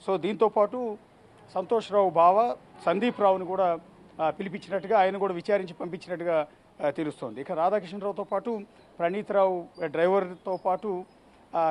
So దీంతో పాటు సంతోష్ రావు బావ సందీప్ రావుని కూడా పిలిపించినట్టుగా ఆయన కూడా విచారించి పంపించినట్టుగా తెలుస్తోంది. ఇక రాధాకృష్ణరావుతో పాటు ప్రణీత్ రావు డ్రైవర్తో పాటు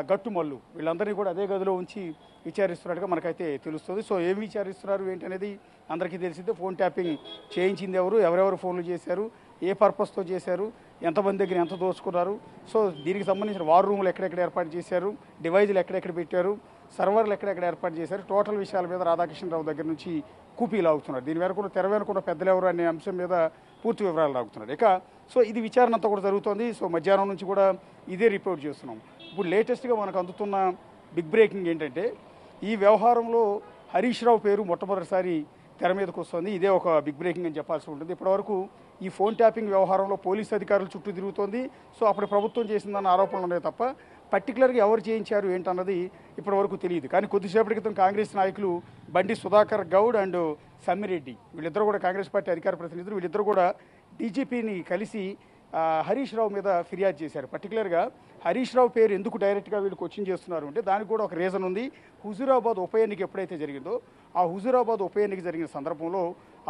గట్టుమల్లు వీళ్ళందరినీ కూడా అదే గదిలో ఉంచి విచారిస్తున్నట్టుగా మనకైతే తెలుస్తుంది. సో ఏం విచారిస్తున్నారు ఏంటి అనేది అందరికీ తెలిసిందే. ఫోన్ ట్యాపింగ్ చేయించింది ఎవరెవరు ఫోన్లు చేశారు, ఏ పర్పస్తో చేశారు, ఎంతమంది దగ్గర ఎంత దోచుకున్నారు, సో దీనికి సంబంధించిన వార్ రూములు ఎక్కడెక్కడ ఏర్పాటు చేశారు, డివైజులు ఎక్కడెక్కడ పెట్టారు, సర్వర్లు ఎక్కడెక్కడ ఏర్పాటు చేశారు, టోటల్ విషయాల మీద రాధాకృష్ణరావు దగ్గర నుంచి కూపీ లాగుతున్నారు. దీని వెనక తెర వెనుకున్న పెద్దలు ఎవరు అనే అంశం మీద పూర్తి వివరాలు లాగుతున్నారు. ఇక సో ఇది విచారణ అంతా కూడా జరుగుతోంది. సో మధ్యాహ్నం నుంచి కూడా ఇదే రిపోర్ట్ చేస్తున్నాం. ఇప్పుడు లేటెస్ట్గా మనకు అందుతున్న బిగ్ బ్రేకింగ్ ఏంటంటే ఈ వ్యవహారంలో హరీష్ రావు పేరు మొట్టమొదటిసారి తెర మీదకు వస్తుంది. ఇదే ఒక బిగ్ బ్రేకింగ్ అని చెప్పాల్సి ఉంటుంది. ఇప్పటివరకు ఈ ఫోన్ ట్యాపింగ్ వ్యవహారంలో పోలీసు అధికారులు చుట్టూ తిరుగుతోంది. సో అప్పుడు ప్రభుత్వం చేసిందన్న ఆరోపణలు ఉన్నాయి తప్ప పర్టికులర్గా ఎవరు చేయించారు ఏంటన్నది ఇప్పటివరకు తెలియదు. కానీ కొద్దిసేపటి క్రితం కాంగ్రెస్ నాయకులు బండి సుధాకర్ గౌడ్ అండ్ సమ్మిరెడ్డి వీళ్ళిద్దరూ కూడా కాంగ్రెస్ పార్టీ అధికార ప్రతినిధులు వీళ్ళిద్దరూ కూడా డీజీపీని కలిసి హరీష్ రావు మీద ఫిర్యాదు చేశారు. పర్టికులర్గా హరీష్ రావు పేరు ఎందుకు డైరెక్ట్గా వీళ్ళు క్వశ్చన్ చేస్తున్నారు అంటే దానికి కూడా ఒక రీజన్ ఉంది. హుజూరాబాద్ ఉప ఎన్నిక ఎప్పుడైతే జరిగిందో ఆ హుజూరాబాద్ ఉప ఎన్నిక జరిగిన సందర్భంలో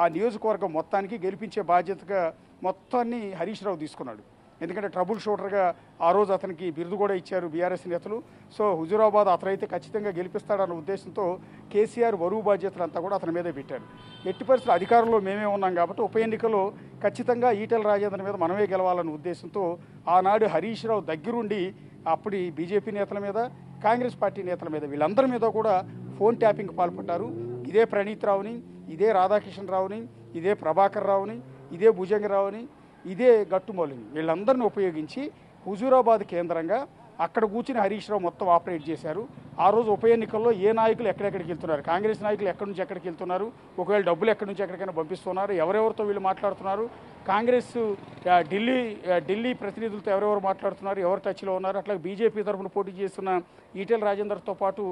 ఆ నియోజకవర్గం మొత్తానికి గెలిపించే బాధ్యతగా మొత్తాన్ని హరీష్ రావు తీసుకున్నాడు. ఎందుకంటే ట్రబుల్ షూటర్గా ఆ రోజు అతనికి బిరుదు కూడా ఇచ్చారు బీఆర్ఎస్ నేతలు. సో హుజూరాబాద్ అతనైతే ఖచ్చితంగా గెలిపిస్తాడన్న ఉద్దేశంతో కేసీఆర్ బరువు బాధ్యతలు అంతా కూడా అతని మీదే పెట్టారు. ఎట్టి పరిస్థితులు అధికారంలో మేమే ఉన్నాం కాబట్టి ఉప ఎన్నికలో ఖచ్చితంగా ఈటెల రాజేందర్ మీద మనమే గెలవాలన్న ఉద్దేశంతో ఆనాడు హరీష్ రావు దగ్గరుండి అప్పటి బీజేపీ నేతల మీద కాంగ్రెస్ పార్టీ నేతల మీద వీళ్ళందరి మీద కూడా ఫోన్ ట్యాపింగ్ పాల్పడ్డారు. ఇదే ప్రణీత్ రావుని, ఇదే రాధాకృష్ణరావుని, ఇదే ప్రభాకర్ రావుని, ఇదే భుజంగరావుని, ఇదే గట్టుమల్లుని వీళ్ళందరినీ ఉపయోగించి హుజూరాబాద్ కేంద్రంగా అక్కడ కూర్చుని హరీష్ రావు మొత్తం ఆపరేట్ చేశారు. ఆ రోజు ఉప ఎన్నికల్లో ఏ నాయకులు ఎక్కడెక్కడికి వెళ్తున్నారు, కాంగ్రెస్ నాయకులు ఎక్కడి నుంచి ఎక్కడికి వెళ్తున్నారు, ఒకవేళ డబ్బులు ఎక్కడి నుంచి ఎక్కడికైనా పంపిస్తున్నారు, ఎవరెవరితో వీళ్ళు మాట్లాడుతున్నారు, కాంగ్రెస్ ఢిల్లీ ప్రతినిధులతో ఎవరెవరు మాట్లాడుతున్నారు, ఎవరు టచ్లో ఉన్నారు, అట్లా బీజేపీ తరఫున పోటీ చేస్తున్న ఈటెల రాజేందర్తో పాటు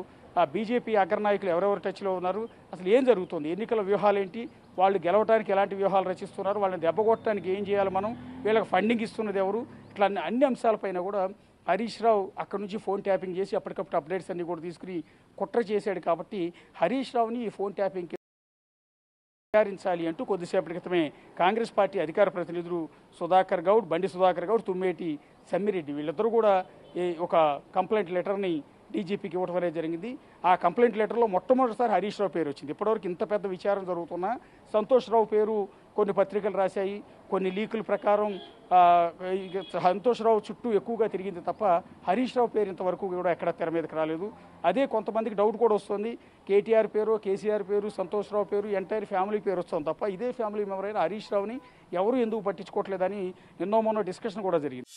బీజేపీ అగ్రనాయకులు ఎవరెవరు టచ్లో ఉన్నారు, అసలు ఏం జరుగుతుంది, ఎన్నికల వ్యూహాలు ఏంటి, వాళ్ళు గెలవడానికి ఎలాంటి వ్యూహాలు రచిస్తున్నారు, వాళ్ళని దెబ్బకొట్టడానికి ఏం చేయాలి మనం, వీళ్ళకి ఫండింగ్ ఇస్తున్నది ఎవరు, ఇట్లా అన్ని అంశాలపైన కూడా హరీష్ రావు అక్కడి నుంచి ఫోన్ ట్యాపింగ్ చేసి అప్పటికప్పుడు అప్డేట్స్ అన్నీ కూడా తీసుకుని కుట్ర చేశాడు. కాబట్టి హరీష్ రావుని ఈ ఫోన్ ట్యాపింగ్కి విచారించాలి అంటూ కొద్దిసేపటి క్రితమే కాంగ్రెస్ పార్టీ అధికార ప్రతినిధులు సుధాకర్ గౌడ్, బండి సుధాకర్ గౌడ్, తుమ్మేటి సమ్మిరెడ్డి వీళ్ళిద్దరూ కూడా ఒక కంప్లైంట్ లెటర్ని డీజీపీకి ఇవ్వడం అనేది జరిగింది. ఆ కంప్లైంట్ లెటర్లో మొట్టమొదటిసారి హరీష్ రావు పేరు వచ్చింది. ఇప్పటివరకు ఇంత పెద్ద విచారం జరుగుతున్నా సంతోష్ రావు పేరు కొన్ని పత్రికలు రాశాయి, కొన్ని లీకుల ప్రకారం సంతోష్ రావు చుట్టూ ఎక్కువగా తిరిగింది తప్ప హరీష్ రావు పేరు ఇంతవరకు కూడా ఎక్కడ తెర మీదకి రాలేదు. అదే కొంతమందికి డౌట్ కూడా వస్తుంది, కేటీఆర్ పేరు, కేసీఆర్ పేరు, సంతోష్ రావు పేరు, ఎంటైర్ ఫ్యామిలీ పేరు వస్తుంది తప్ప ఇదే ఫ్యామిలీ మెంబర్ అయిన హరీష్ రావుని ఎవరు ఎందుకు పట్టించుకోవట్లేదని ఎన్నో మొన్న డిస్కషన్ కూడా జరిగింది.